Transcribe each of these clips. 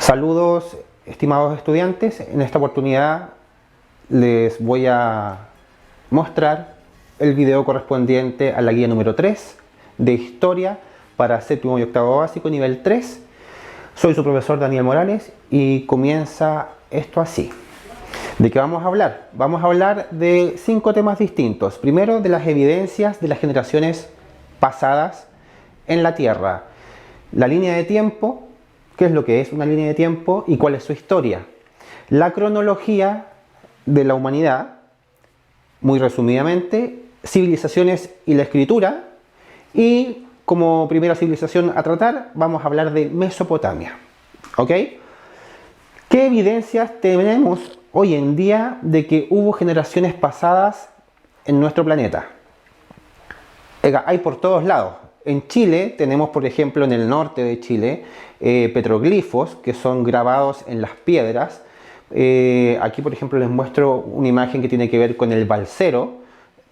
Saludos, estimados estudiantes. En esta oportunidad les voy a mostrar el video correspondiente a la guía número 3 de Historia para séptimo y octavo básico, nivel 3. Soy su profesor Daniel Morales y comienza esto así. ¿De qué vamos a hablar? Vamos a hablar de 5 temas distintos. Primero, de las evidencias de las generaciones pasadas en la Tierra. La línea de tiempo, qué es lo que es una línea de tiempo y cuál es su historia. La cronología de la humanidad, muy resumidamente, civilizaciones y la escritura. Y como primera civilización a tratar, vamos a hablar de Mesopotamia. ¿Ok? ¿Qué evidencias tenemos hoy en día de que hubo generaciones pasadas en nuestro planeta? Hay por todos lados. En Chile tenemos, por ejemplo, en el norte de Chile, petroglifos que son grabados en las piedras. Aquí, por ejemplo, les muestro una imagen que tiene que ver con el Balsero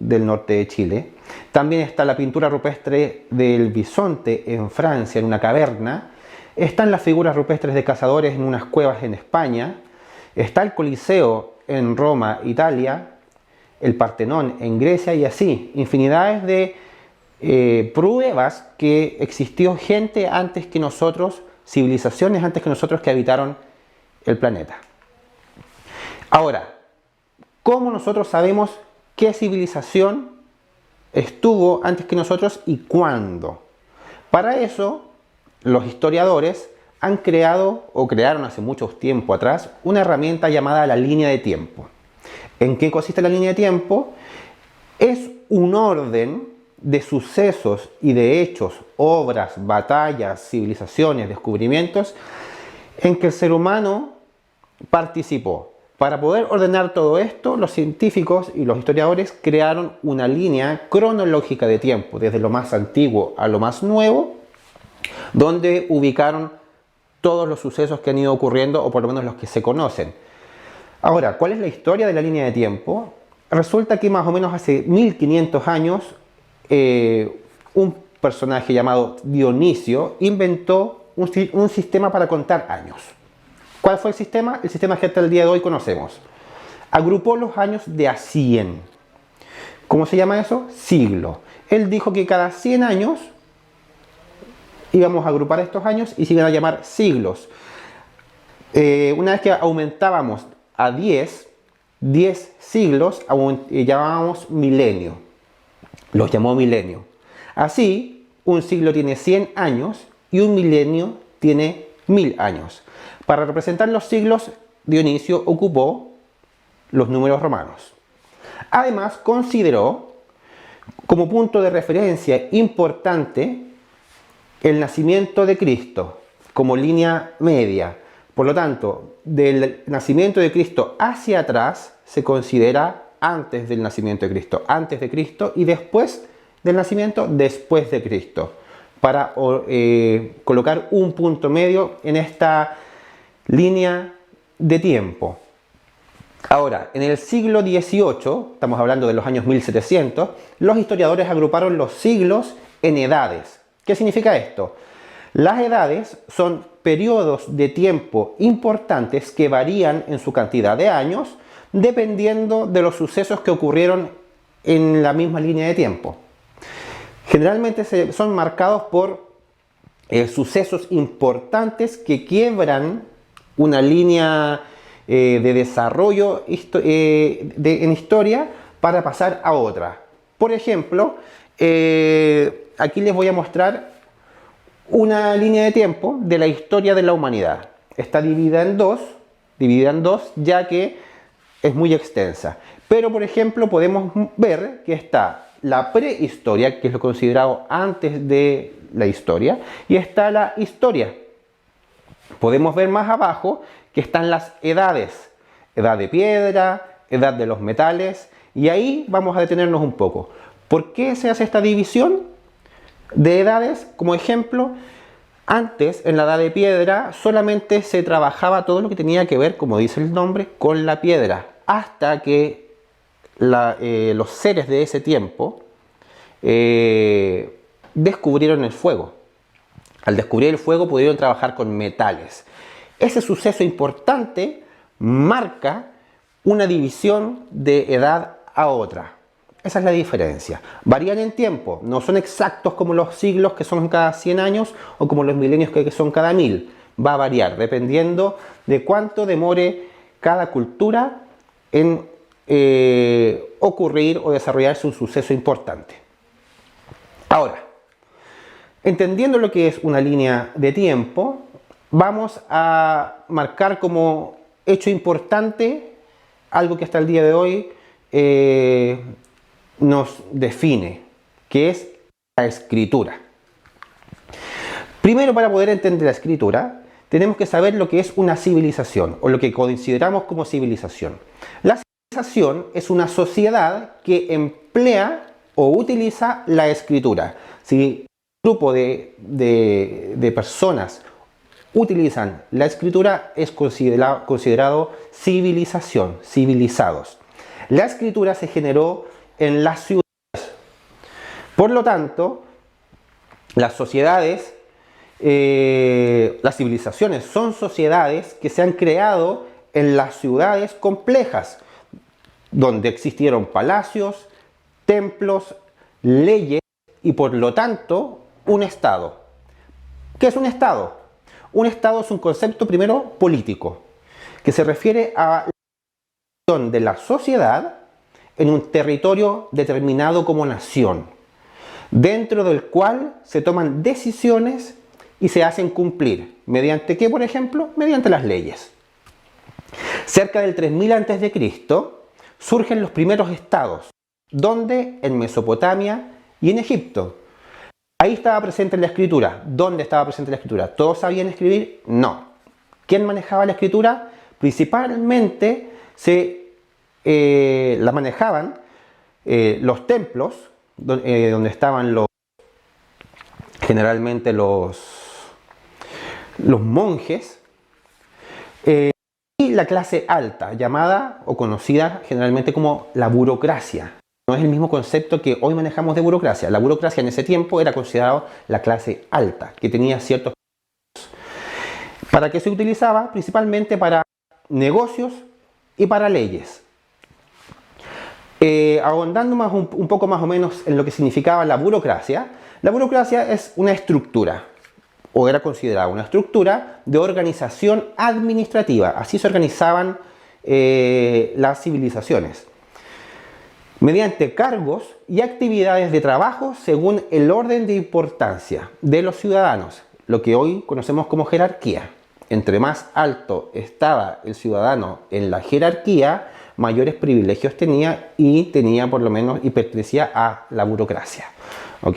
del norte de Chile. También está la pintura rupestre del bisonte en Francia, en una caverna. Están las figuras rupestres de cazadores en unas cuevas en España. Está el Coliseo en Roma, Italia. El Partenón en Grecia y así. Infinidades de pruebas que existió gente antes que nosotros, civilizaciones antes que nosotros que habitaron el planeta. Ahora, ¿cómo nosotros sabemos qué civilización estuvo antes que nosotros y cuándo? Para eso, los historiadores han creado, o crearon hace mucho tiempo atrás, una herramienta llamada la línea de tiempo. ¿En qué consiste la línea de tiempo? Es un orden de sucesos y de hechos, obras, batallas, civilizaciones, descubrimientos, en que el ser humano participó. Para poder ordenar todo esto, los científicos y los historiadores crearon una línea cronológica de tiempo, desde lo más antiguo a lo más nuevo, donde ubicaron todos los sucesos que han ido ocurriendo, o por lo menos los que se conocen. Ahora, ¿cuál es la historia de la línea de tiempo? Resulta que más o menos hace 1500 años, un personaje llamado Dionisio inventó un sistema para contar años. ¿Cuál fue el sistema? El sistema que hasta el día de hoy conocemos. Agrupó los años de a 100. ¿Cómo se llama eso? Siglo. Él dijo que cada 100 años íbamos a agrupar estos años y se iban a llamar siglos. Una vez que aumentábamos a 10 siglos, llamábamos milenio. Los llamó milenio. Así, un siglo tiene 100 años y un milenio tiene 1000 años. Para representar los siglos, Dionisio ocupó los números romanos. Además, consideró como punto de referencia importante el nacimiento de Cristo como línea media. Por lo tanto, del nacimiento de Cristo hacia atrás se considera antes del nacimiento de Cristo, antes de Cristo, y después del nacimiento, después de Cristo, para colocar un punto medio en esta línea de tiempo. Ahora, en el siglo XVIII, estamos hablando de los años 1700, los historiadores agruparon los siglos en edades. ¿Qué significa esto? Las edades son periodos de tiempo importantes que varían en su cantidad de años dependiendo de los sucesos que ocurrieron en la misma línea de tiempo. Generalmente son marcados por sucesos importantes que quiebran una línea de desarrollo en historia para pasar a otra. Por ejemplo, aquí les voy a mostrar una línea de tiempo de la historia de la humanidad. Está dividida en dos, ya que es muy extensa. Pero, por ejemplo, podemos ver que está la prehistoria, que es lo considerado antes de la historia, y está la historia. Podemos ver más abajo que están las edades. Edad de piedra, edad de los metales, y ahí vamos a detenernos un poco. ¿Por qué se hace esta división de edades? Como ejemplo, antes, en la edad de piedra, solamente se trabajaba todo lo que tenía que ver, como dice el nombre, con la piedra, hasta que los seres de ese tiempo descubrieron el fuego. Al descubrir el fuego pudieron trabajar con metales. Ese suceso importante marca una división de edad a otra. Esa es la diferencia. Varían en tiempo, no son exactos como los siglos que son cada 100 años o como los milenios que son cada 1000. Va a variar dependiendo de cuánto demore cada cultura en ocurrir o desarrollarse un suceso importante. Ahora, entendiendo lo que es una línea de tiempo, vamos a marcar como hecho importante algo que hasta el día de hoy nos define, que es la escritura. Primero, para poder entender la escritura, tenemos que saber lo que es una civilización, o lo que consideramos como civilización. La civilización es una sociedad que emplea o utiliza la escritura. Si un grupo de personas utilizan la escritura, es considerado civilización, civilizados. La escritura se generó en las ciudades. Por lo tanto, las sociedades, las civilizaciones son sociedades que se han creado en las ciudades complejas, donde existieron palacios, templos, leyes y por lo tanto un Estado. ¿Qué es un Estado? Un Estado es un concepto primero político, que se refiere a la posición de la sociedad en un territorio determinado como nación, dentro del cual se toman decisiones y se hacen cumplir. ¿Mediante qué, por ejemplo? Mediante las leyes. Cerca del 3000 a.C. surgen los primeros estados, donde en Mesopotamia y en Egipto. Ahí estaba presente la escritura. ¿Dónde estaba presente la escritura? ¿Todos sabían escribir? No. ¿Quién manejaba la escritura? Principalmente la manejaban los templos, donde estaban generalmente los monjes, y la clase alta, llamada o conocida generalmente como la burocracia. No es el mismo concepto que hoy manejamos de burocracia. La burocracia en ese tiempo era considerado la clase alta, que tenía ciertos... ¿Para qué se utilizaba? Principalmente para negocios y para leyes. Ahondando un poco más o menos en lo que significaba la burocracia es una estructura, o era considerada una estructura de organización administrativa. Así se organizaban las civilizaciones, mediante cargos y actividades de trabajo según el orden de importancia de los ciudadanos, lo que hoy conocemos como jerarquía. Entre más alto estaba el ciudadano en la jerarquía, mayores privilegios tenía y pertenecía a la burocracia. ¿Ok?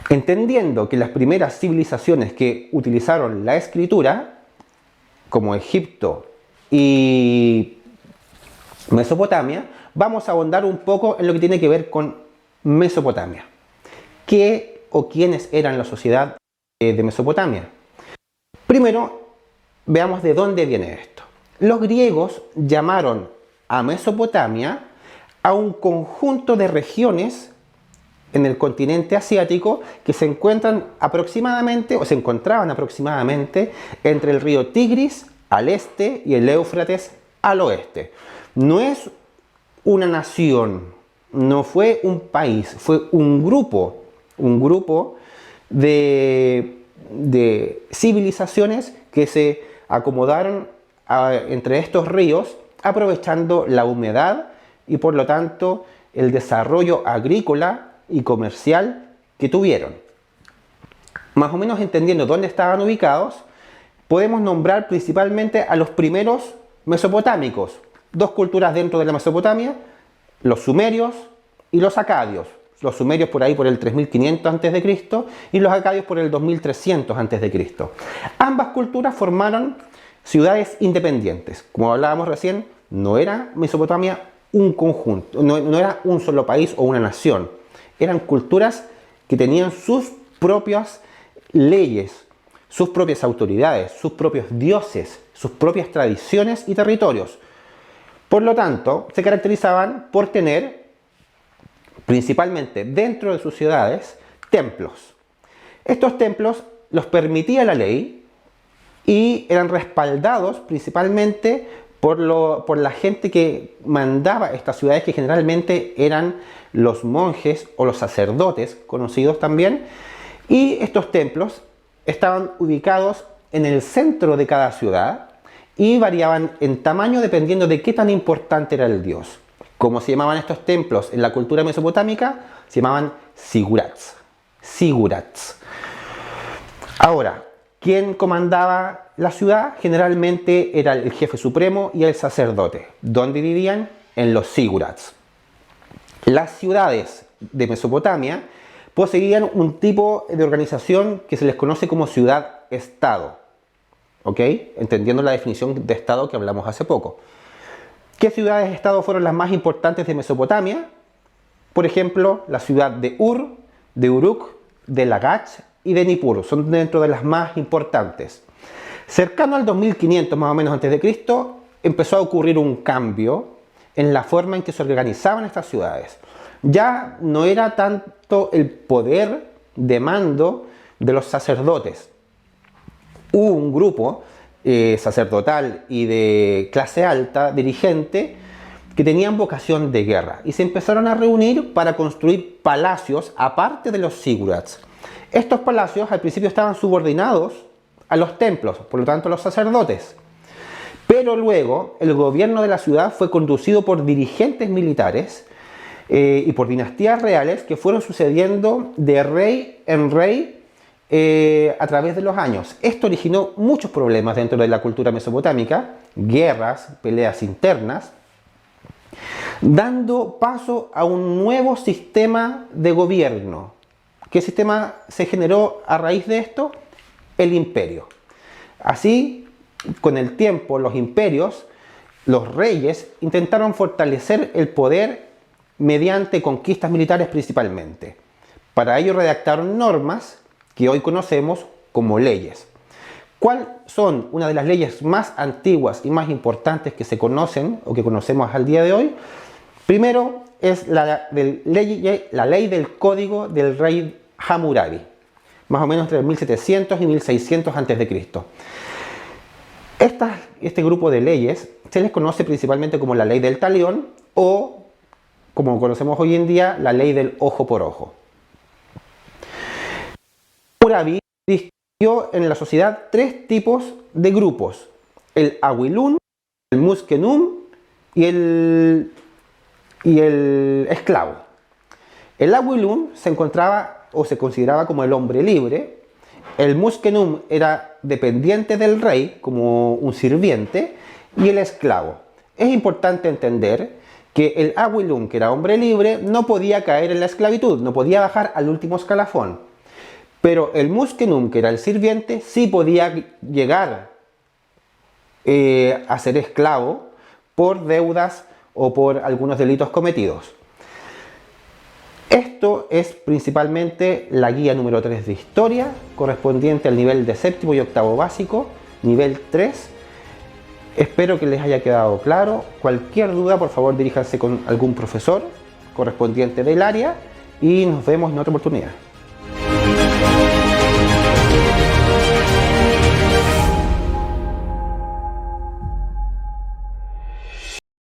Entendiendo que las primeras civilizaciones que utilizaron la escritura, como Egipto y Mesopotamia, vamos a ahondar un poco en lo que tiene que ver con Mesopotamia. ¿Qué o quiénes eran la sociedad de Mesopotamia? Primero, veamos de dónde viene esto. Los griegos llamaron a Mesopotamia a un conjunto de regiones en el continente asiático que se encontraban aproximadamente entre el río Tigris al este y el Éufrates al oeste. No es una nación, no fue un país, fue un grupo de civilizaciones que se acomodaron entre estos ríos, aprovechando la humedad y por lo tanto el desarrollo agrícola y comercial que tuvieron. Más o menos entendiendo dónde estaban ubicados, podemos nombrar principalmente a los primeros mesopotámicos. Dos culturas dentro de la Mesopotamia, los sumerios y los acadios. Los sumerios por ahí por el 3500 a.C. y los acadios por el 2300 a.C. Ambas culturas formaron ciudades independientes. Como hablábamos recién, no era Mesopotamia un conjunto, no era un solo país o una nación. Eran culturas que tenían sus propias leyes, sus propias autoridades, sus propios dioses, sus propias tradiciones y territorios. Por lo tanto, se caracterizaban por tener, principalmente dentro de sus ciudades, templos. Estos templos los permitía la ley y eran respaldados principalmente por la gente que mandaba estas ciudades, que generalmente eran los monjes o los sacerdotes, conocidos también, y estos templos estaban ubicados en el centro de cada ciudad y variaban en tamaño dependiendo de qué tan importante era el dios. ¿Cómo se llamaban estos templos en la cultura mesopotámica? Se llamaban sigurats. Sigurats. Ahora, ¿quién comandaba la ciudad? Generalmente era el jefe supremo y el sacerdote. ¿Dónde vivían? En los sigurats. Las ciudades de Mesopotamia poseían un tipo de organización que se les conoce como ciudad-estado. ¿Ok? Entendiendo la definición de estado que hablamos hace poco. ¿Qué ciudades-estado fueron las más importantes de Mesopotamia? Por ejemplo, la ciudad de Ur, de Uruk, de Lagash y de Nippur. Son dentro de las más importantes. Cercano al 2500 más o menos antes de Cristo, empezó a ocurrir un cambio en la forma en que se organizaban estas ciudades. Ya no era tanto el poder de mando de los sacerdotes. Hubo un grupo sacerdotal y de clase alta, dirigente, que tenían vocación de guerra y se empezaron a reunir para construir palacios aparte de los sigurats. Estos palacios al principio estaban subordinados a los templos, por lo tanto a los sacerdotes. Pero luego el gobierno de la ciudad fue conducido por dirigentes militares y por dinastías reales que fueron sucediendo de rey en rey a través de los años. Esto originó muchos problemas dentro de la cultura mesopotámica, guerras, peleas internas, dando paso a un nuevo sistema de gobierno. ¿Qué sistema se generó a raíz de esto? El imperio. Así, con el tiempo, los imperios, los reyes, intentaron fortalecer el poder mediante conquistas militares principalmente. Para ello redactaron normas que hoy conocemos como leyes. ¿Cuáles son una de las leyes más antiguas y más importantes que se conocen o que conocemos al día de hoy? Primero es la ley del código del rey Hammurabi, más o menos entre 1700 y 1600 a.C. Este grupo de leyes se les conoce principalmente como la ley del talión o, como conocemos hoy en día, la ley del ojo por ojo. Hammurabi distinguió en la sociedad tres tipos de grupos: el Awilun, el Muskenum y el esclavo. El Awilun se encontraba o se consideraba como el hombre libre. El Muskenum era dependiente del rey, como un sirviente, y el esclavo. Es importante entender que el Awilun, que era hombre libre, no podía caer en la esclavitud, no podía bajar al último escalafón. Pero el Muskenum, que era el sirviente, sí podía llegar a ser esclavo por deudas o por algunos delitos cometidos. Esto es principalmente la guía número 3 de historia, correspondiente al nivel de séptimo y octavo básico, nivel 3. Espero que les haya quedado claro. Cualquier duda, por favor, diríjanse con algún profesor correspondiente del área y nos vemos en otra oportunidad.